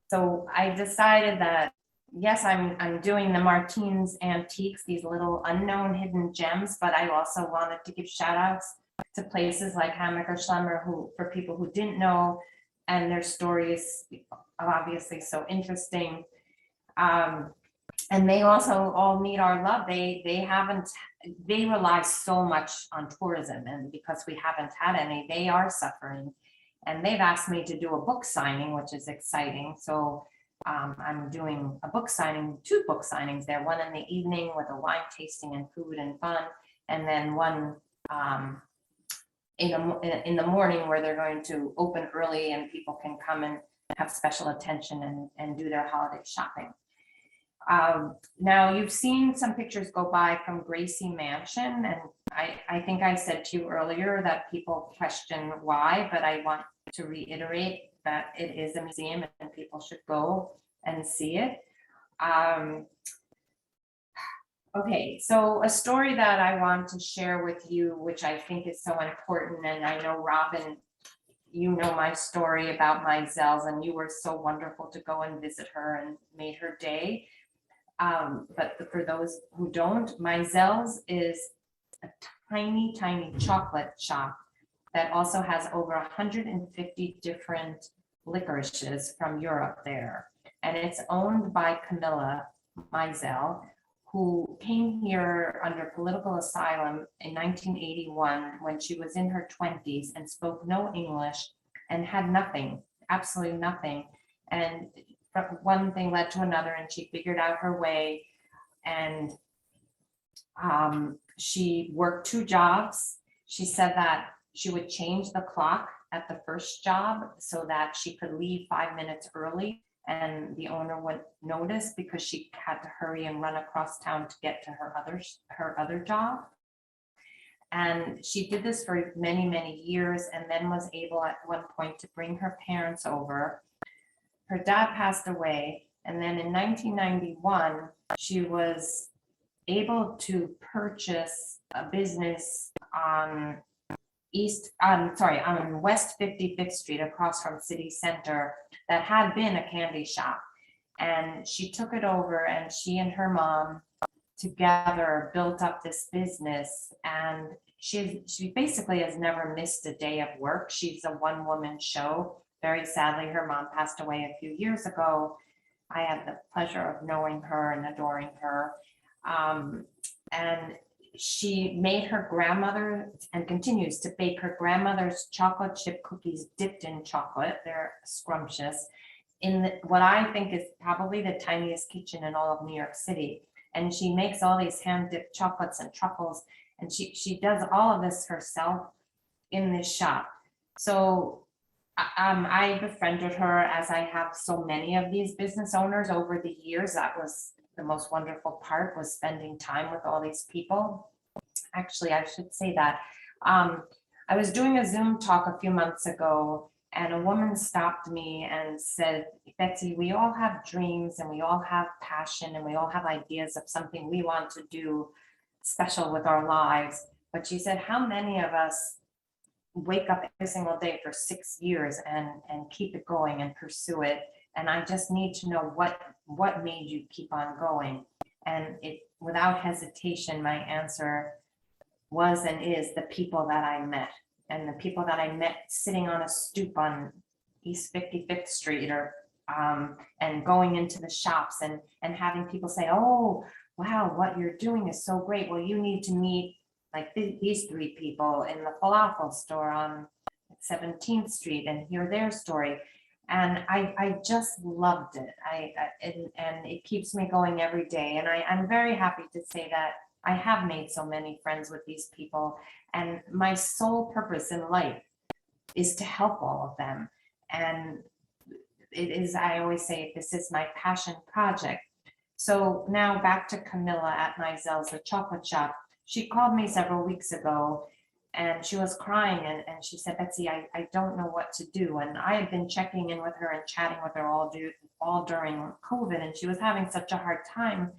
So I decided that, yes, I'm doing the Martine's Antiques, these little unknown hidden gems, but I also wanted to give shout outs to places like Hammaker Schlemmer, who, for people who didn't know, and their stories are obviously so interesting. And they also all need our love. They rely so much on tourism, and because we haven't had any, they are suffering. And they've asked me to do a book signing, which is exciting. So I'm doing a book signing, 2 book signings there, one in the evening with a wine tasting and food and fun, and then one in the morning where they're going to open early and people can come and have special attention and do their holiday shopping. Now you've seen some pictures go by from Gracie Mansion, and I think I said to you earlier that people question why, but I want to reiterate that it is a museum and people should go and see it. Okay, so a story that I want to share with you, which I think is so important, and I know Robin, you know my story about my Zels, and you were so wonderful to go and visit her and made her day. But for those who don't, my Zels is a tiny, tiny chocolate shop that also has over 150 different licorices from Europe there. And it's owned by Camilla Mizell, who came here under political asylum in 1981 when she was in her 20s and spoke no English and had nothing, absolutely nothing. And one thing led to another, and she figured out her way. And she worked 2 jobs. She said that she would change the clock at the first job so that she could leave 5 minutes early, and the owner would notice because she had to hurry and run across town to get to her other job. And she did this for many, many years, and then was able at one point to bring her parents over. Her dad passed away, and then in 1991, she was able to purchase a business on West 55th Street across from City Center that had been a candy shop. And she took it over, and she and her mom together built up this business. And she basically has never missed a day of work. She's a one-woman show. Very sadly, her mom passed away a few years ago. I had the pleasure of knowing her and adoring her. And she made her grandmother and continues to bake her grandmother's chocolate chip cookies dipped in chocolate. They're scrumptious in what I think is probably the tiniest kitchen in all of New York City. And she makes all these hand dipped chocolates and truffles. And she does all of this herself in this shop. So I befriended her, as I have so many of these business owners over the years. That was the most wonderful part, was spending time with all these people. Actually, I should say that I was doing a Zoom talk a few months ago, and a woman stopped me and said, Betsy, we all have dreams and we all have passion and we all have ideas of something we want to do special with our lives. But she said, how many of us wake up every single day for 6 years and keep it going and pursue it? And I just need to know what made you keep on going. And it, without hesitation, my answer was and is the people that I met. And the people that I met sitting on a stoop on East 55th Street, or and going into the shops and having people say, oh, wow, what you're doing is so great. Well, you need to meet like these 3 people in the falafel store on 17th Street and hear their story. And I just loved it. And it keeps me going every day. And I'm very happy to say that I have made so many friends with these people. And my sole purpose in life is to help all of them. And it is, I always say, this is my passion project. So now back to Camilla at Meisel's, the chocolate shop. She called me several weeks ago and she was crying and she said, Betsy, I don't know what to do. And I had been checking in with her and chatting with her all during COVID, and she was having such a hard time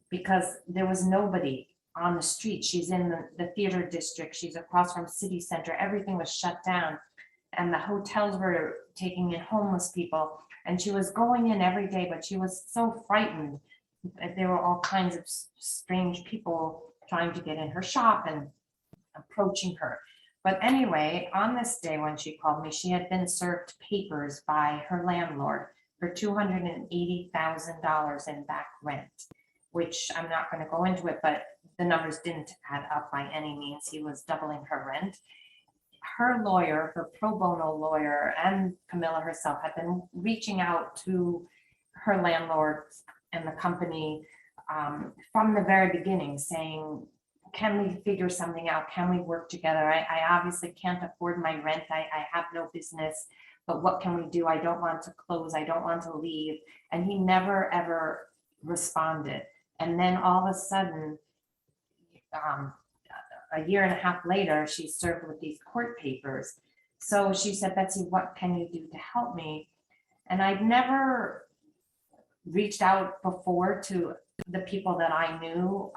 because there was nobody on the street. She's in the theater district. She's across from city center. Everything was shut down and the hotels were taking in homeless people. And she was going in every day, but she was so frightened. There were all kinds of strange people trying to get in her shop and approaching her. But anyway, on this day when she called me, she had been served papers by her landlord for $280,000 in back rent, which I'm not going to go into it, but the numbers didn't add up by any means. He was doubling her rent. Her lawyer, her pro bono lawyer, and Camilla herself had been reaching out to her landlord and the company from the very beginning, saying, can we figure something out? Can we work together? I obviously can't afford my rent. I have no business, but what can we do? I don't want to close. I don't want to leave. And he never, ever responded. And then all of a sudden, a year and a half later, she's served with these court papers. So she said, Betsy, what can you do to help me? And I'd never reached out before to the people that I knew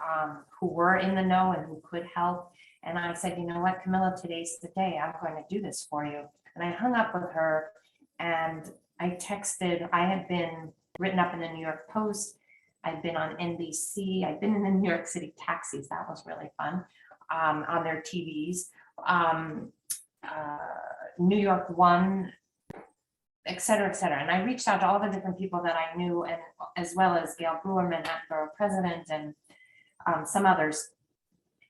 who were in the know and who could help. And I said, you know what, Camilla, today's the day. I'm going to do this for you. And I hung up with her and I texted. I had been written up in the New York Post. I'd been on NBC. I'd been in the New York City taxis. That was really fun, on their TVs. New York One, et cetera, et cetera. And I reached out to all the different people that I knew, and as well as Gail Brewer, Manhattan Borough President, and some others.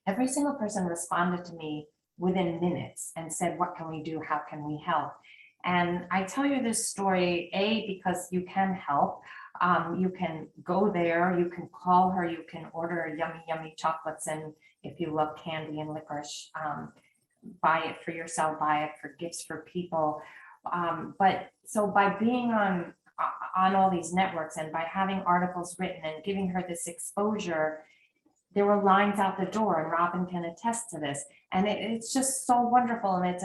Every single person responded to me within minutes and said, what can we do? How can we help? And I tell you this story, A, because you can help. You can go there, you can call her, you can order yummy, yummy chocolates. And if you love candy and licorice, buy it for yourself, buy it for gifts for people. But so by being on all these networks and by having articles written and giving her this exposure, there were lines out the door, and Robin can attest to this. And it's just so wonderful. And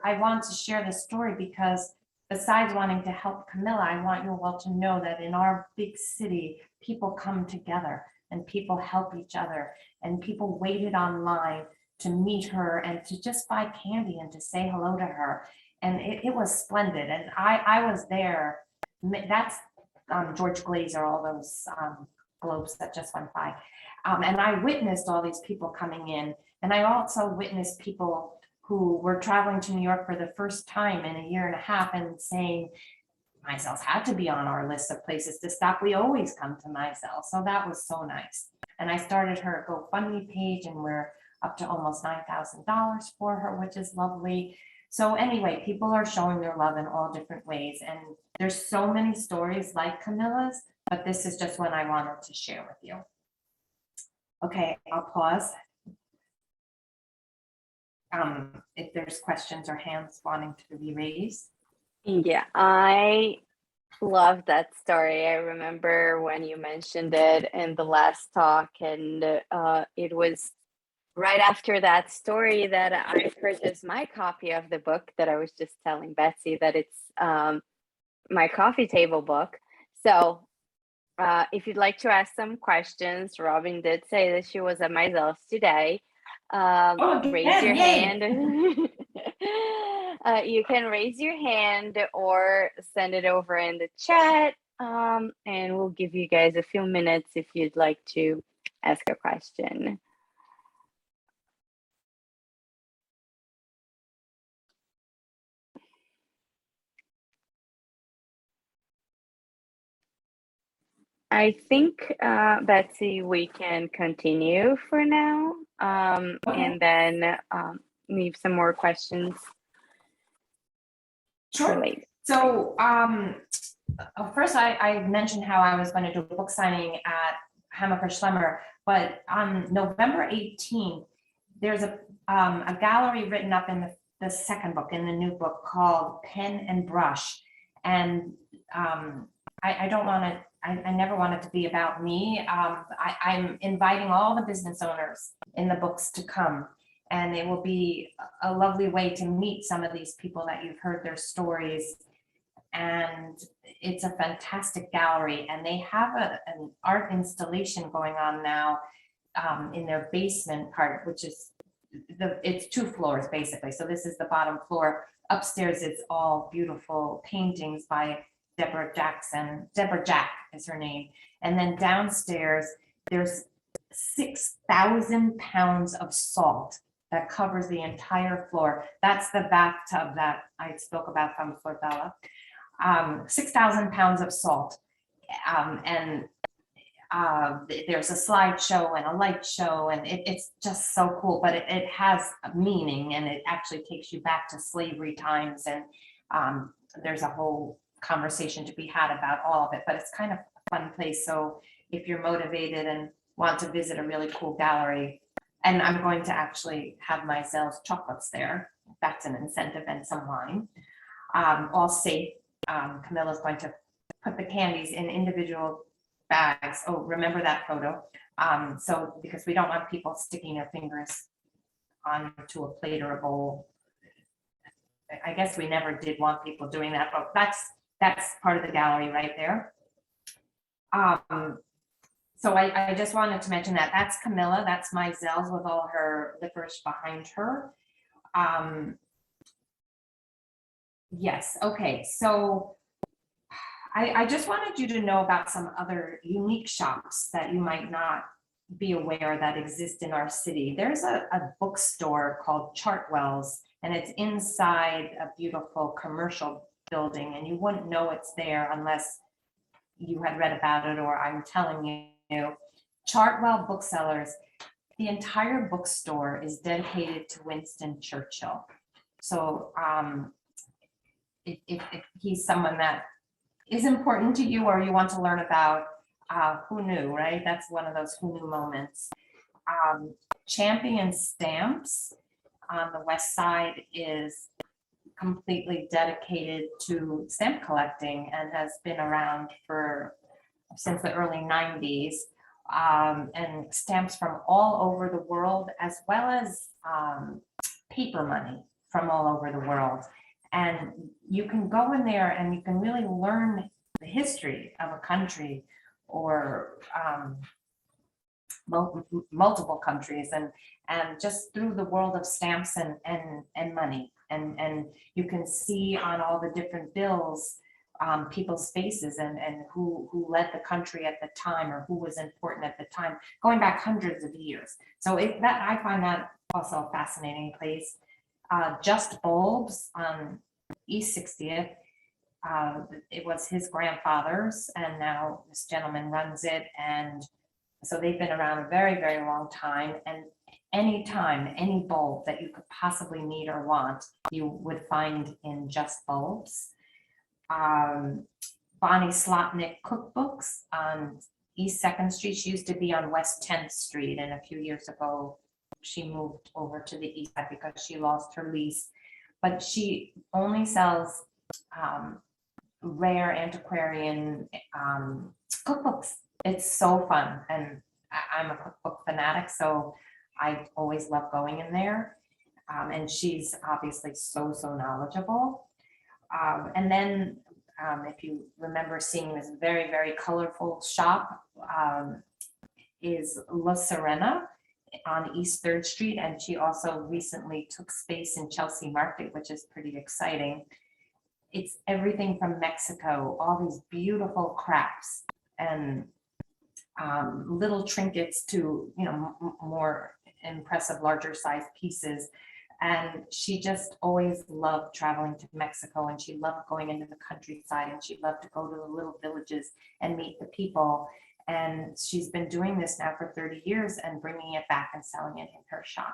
I want to share this story because besides wanting to help Camilla, I want you all to know that in our big city, people come together and people help each other, and people waited online to meet her and to just buy candy and to say hello to her. And it was splendid. And I was there. That's George Glazer, all those globes that just went by. And I witnessed all these people coming in. And I also witnessed people who were traveling to New York for the first time in a year and a half and saying, Meisel's had to be on our list of places to stop. We always come to Meisel. So that was so nice. And I started her GoFundMe page, and we're up to almost $9,000 for her, which is lovely. So anyway, people are showing their love in all different ways. And there's so many stories like Camilla's, but this is just one I wanted to share with you. Okay, I'll pause. If there's questions or hands wanting to be raised. Yeah, I love that story. I remember when you mentioned it in the last talk, and it was right after that story that I purchased my copy of the book that I was just telling Betsy that it's my coffee table book. So if you'd like to ask some questions, Robin did say that she was at Meisel's today. Raise your hand. You can raise your hand or send it over in the chat, and we'll give you guys a few minutes if you'd like to ask a question. I think, Betsy, we can continue for now, and then leave some more questions for later. So first I mentioned how I was going to do a book signing at Hammacher Schlemmer, but on November 18th, there's a gallery written up in the the second book in the new book called Pen and Brush. And I don't want to, I never want it to be about me. I'm inviting all the business owners in the books to come. And it will be a lovely way to meet some of these people that you've heard their stories. And it's a fantastic gallery. And they have an art installation going on now in their basement part, which is, it's 2 floors basically. So this is the bottom floor. Upstairs is all beautiful paintings by Deborah Jack is her name. And then downstairs, there's 6,000 pounds of salt that covers the entire floor. That's the bathtub that I spoke about from Florbella. 6,000 pounds of salt. There's a slideshow and a light show, and it's just so cool, but it has a meaning, and it actually takes you back to slavery times. And there's a whole conversation to be had about all of it, but it's kind of a fun place. So if you're motivated and want to visit a really cool gallery, and I'm going to actually have my Zell's chocolates there. That's an incentive, and some wine. All safe. Camilla's going to put the candies in individual bags. Oh, remember that photo. So because we don't want people sticking their fingers onto a plate or a bowl. I guess we never did want people doing that, but that's part of the gallery right there. So I just wanted to mention that. That's Camilla. That's my Zell's with all her licorice behind her. Yes, okay. So I just wanted you to know about some other unique shops that you might not be aware that exist in our city. There's a bookstore called Chartwell's, and it's inside a beautiful commercial building, and you wouldn't know it's there unless you had read about it or I'm telling you. Chartwell Booksellers, the entire bookstore is dedicated to Winston Churchill. So if he's someone that is important to you or you want to learn about, who knew, right? That's one of those who knew moments. Champion Stamps on the west side is completely dedicated to stamp collecting and has been around since the early 90s, and stamps from all over the world, as well as paper money from all over the world. And you can go in there and you can really learn the history of a country or multiple countries, and just through the world of stamps and money. And you can see on all the different bills people's faces and who led the country at the time or who was important at the time, going back hundreds of years. So I find that also a fascinating place. Just Bulbs on East 60th. It was his grandfather's, and now this gentleman runs it. And so they've been around a very, very long time. And anytime, any bulb that you could possibly need or want, you would find in Just Bulbs. Bonnie Slotnick Cookbooks on East 2nd Street. She used to be on West 10th Street, and a few years ago, she moved over to the east side because she lost her lease. But she only sells rare antiquarian cookbooks. It's so fun, and I'm a cookbook fanatic, so I always love going in there. And she's obviously so knowledgeable. And then if you remember seeing this very, very colorful shop, is La Serena on East 3rd Street. And she also recently took space in Chelsea Market, which is pretty exciting. It's everything from Mexico, all these beautiful crafts and little trinkets to, more impressive, larger size pieces. And she just always loved traveling to Mexico, and she loved going into the countryside, and she loved to go to the little villages and meet the people. And she's been doing this now for 30 years and bringing it back and selling it in her shop.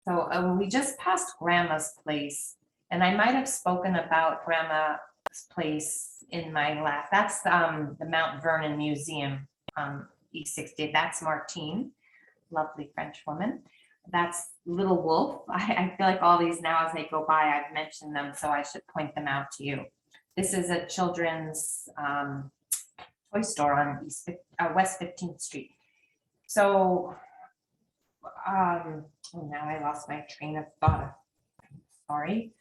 So we just passed Grandma's Place, and I might have spoken about Grandma's Place in my last. That's the Mount Vernon Museum on East 60. That's Martine, lovely French woman. that's Little Wolf. I feel like all these now as they go by, I've mentioned them, so I should point them out to you. This is a children's toy store on West 15th Street. So, oh, now I lost my train of thought. Sorry.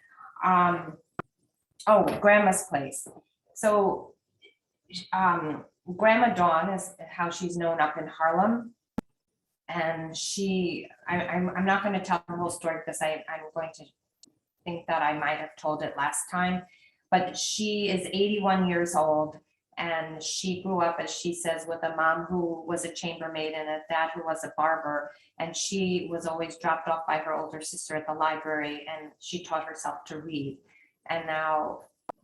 Oh, Grandma's Place. So, Grandma Dawn is how she's known up in Harlem. And I'm not going to tell the whole story because I'm going to think that I might have told it last time. But she is 81 years old, and she grew up, as she says, with a mom who was a chambermaid and a dad who was a barber. And she was always dropped off by her older sister at the library, and she taught herself to read. And now,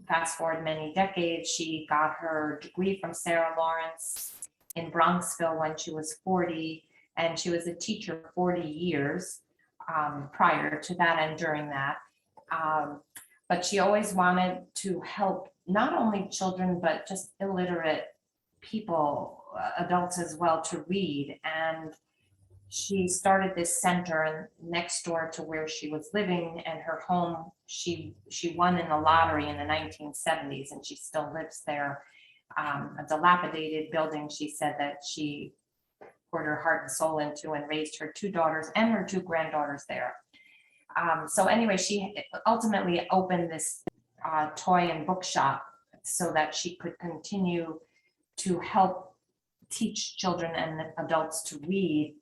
fast forward many decades, she got her degree from Sarah Lawrence in Bronxville when she was 40, and she was a teacher 40 years prior to that and during that. But she always wanted to help not only children, but just illiterate people, adults as well, to read. And she started this center next door to where she was living, and her home, she won in the lottery in the 1970s, and she still lives there. A dilapidated building, she said, that she poured her heart and soul into and raised her 2 daughters and her 2 granddaughters there. So anyway, she ultimately opened this toy and bookshop so that she could continue to help teach children and adults to read,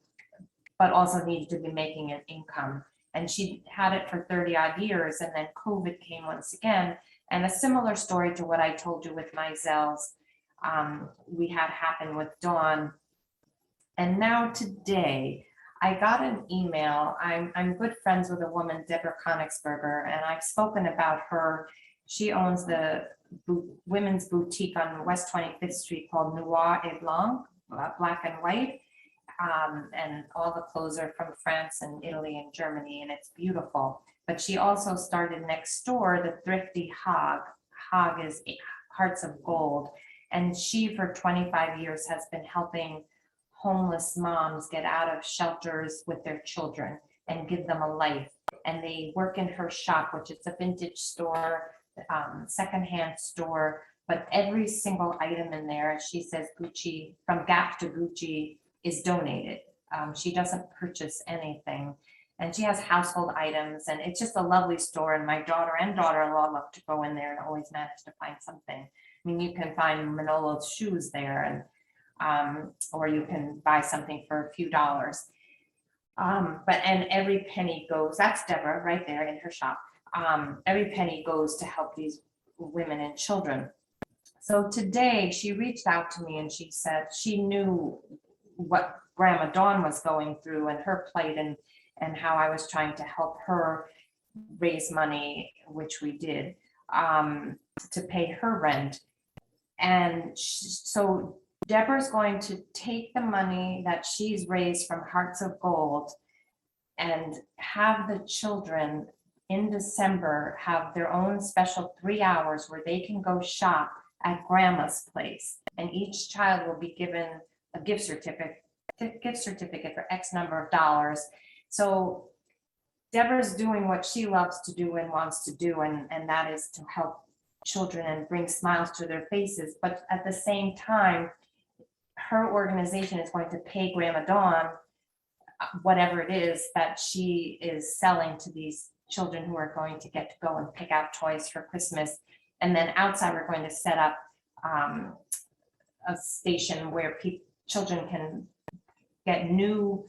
but also needed to be making an income. And she had it for 30 odd years, and then COVID came once again. And a similar story to what I told you with Mizell's, we had happen with Dawn. And now today, I got an email. I'm good friends with a woman, Deborah Konigsberger, and I've spoken about her. She owns the women's boutique on West 25th Street called Noir et Blanc, black and white. And all the clothes are from France and Italy and Germany, and it's beautiful. But she also started next door, the Thrifty Hog. Hog is Hearts of Gold. And she, for 25 years, has been helping homeless moms get out of shelters with their children and give them a life. And they work in her shop, which is a vintage store, secondhand store, but every single item in there, she says, Gucci, from Gap to Gucci, is donated. She doesn't purchase anything. And she has household items, and it's just a lovely store. And my daughter and daughter-in-law love to go in there and always manage to find something. I mean, you can find Manolo's shoes there, and or you can buy something for a few dollars. And every penny goes, that's Deborah right there in her shop. Every penny goes to help these women and children. So today she reached out to me and she said she knew what Grandma Dawn was going through and her plight, and how I was trying to help her raise money, which we did, to pay her rent. And so Deborah's going to take the money that she's raised from Hearts of Gold and have the children in December have their own special 3 hours where they can go shop at Grandma's Place. And each child will be given a gift certificate for X number of dollars. So Deborah's doing what she loves to do and wants to do, and that is to help children and bring smiles to their faces. But at the same time, her organization is going to pay Grandma Dawn whatever it is that she is selling to these children who are going to get to go and pick out toys for Christmas. And then outside, we're going to set up a station where children can get new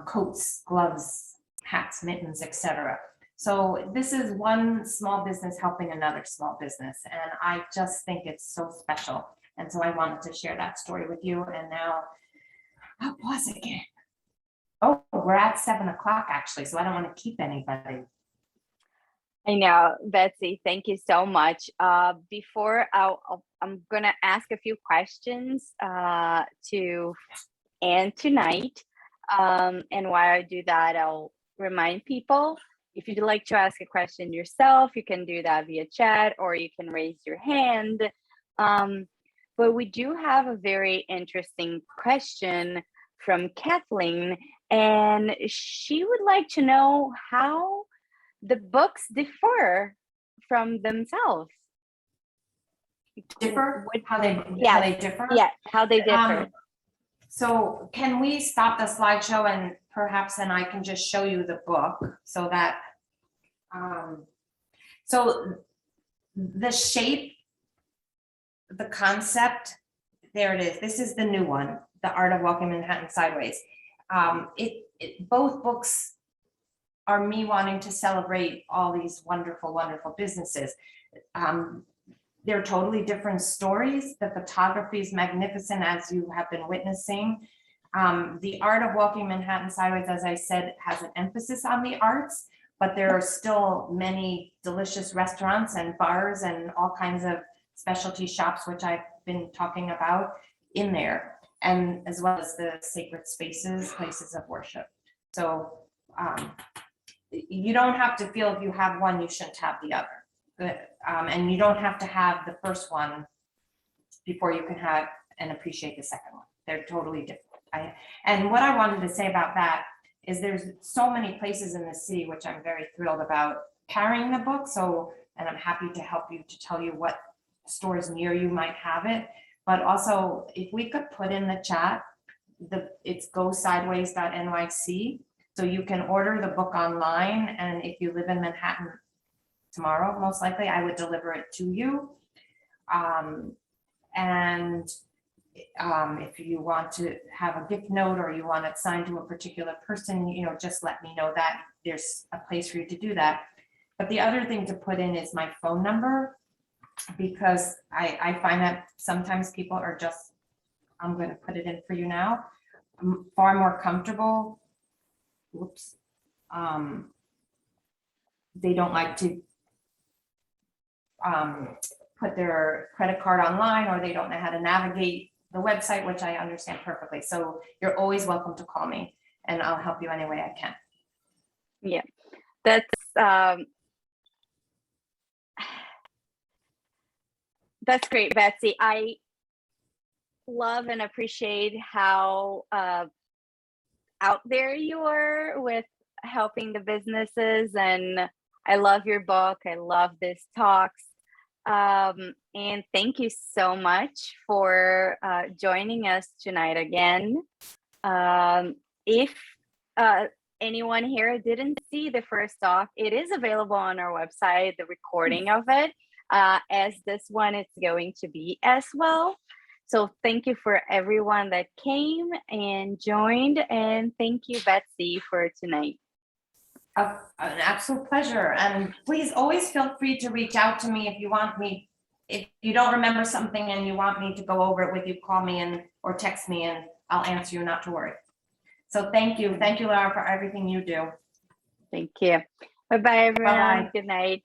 coats, gloves, hats, mittens, etc. So this is one small business helping another small business. And I just think it's so special. And so I wanted to share that story with you. And now I'll pause again. Oh, we're at 7 o'clock actually, so I don't want to keep anybody. I know, Betsy, thank you so much. Before I'm gonna ask a few questions to end tonight. And while I do that, I'll remind people, if you'd like to ask a question yourself, you can do that via chat or you can raise your hand. But we do have a very interesting question from Kathleen, and she would like to know how the books differ from themselves. Differ? Would- How they Yes. differ? Yeah, how they differ. So can we stop the slideshow and perhaps then I can just show you the book so that, so the shape, the concept, there it is. This is the new one, The Art of Walking Manhattan Sideways. Both books are me wanting to celebrate all these wonderful, wonderful businesses. They're totally different stories. The photography is magnificent, as you have been witnessing. The Art of Walking Manhattan Sideways, as I said, has an emphasis on the arts, but there are still many delicious restaurants and bars and all kinds of specialty shops, which I've been talking about in there, and as well as the sacred spaces, places of worship. So you don't have to feel if you have one, you shouldn't have the other. And you don't have to have the first one before you can have and appreciate the second one. They're totally different. And what I wanted to say about that is there's so many places in the city, which I'm very thrilled about carrying the book. So, and I'm happy to help you to tell you what stores near you might have it. But also, if we could put in the chat, it's gosideways.nyc. So you can order the book online. And if you live in Manhattan, tomorrow, most likely, I would deliver it to you. If you want to have a gift note or you want it signed to a particular person, just let me know that there's a place for you to do that. But the other thing to put in is my phone number, because I find that sometimes people are just, I'm going to put it in for you now, far more comfortable. Whoops. They don't like to put their credit card online, or they don't know how to navigate the website, which I understand perfectly. So you're always welcome to call me and I'll help you any way I can. Yeah, that's great, Betsy. I love and appreciate how out there you are with helping the businesses, and I love your book. I love these talks. And thank you so much for joining us tonight again. If anyone here didn't see the first talk, it is available on our website, the recording of it, as this one is going to be as well. So thank you for everyone that came and joined, and thank you, Betsy, for tonight. An absolute pleasure. And please always feel free to reach out to me if you want me. If you don't remember something and you want me to go over it with you, call me or text me and I'll answer you, not to worry. So thank you. Thank you, Laura, for everything you do. Thank you. Bye-bye, everyone. Bye-bye. Good night.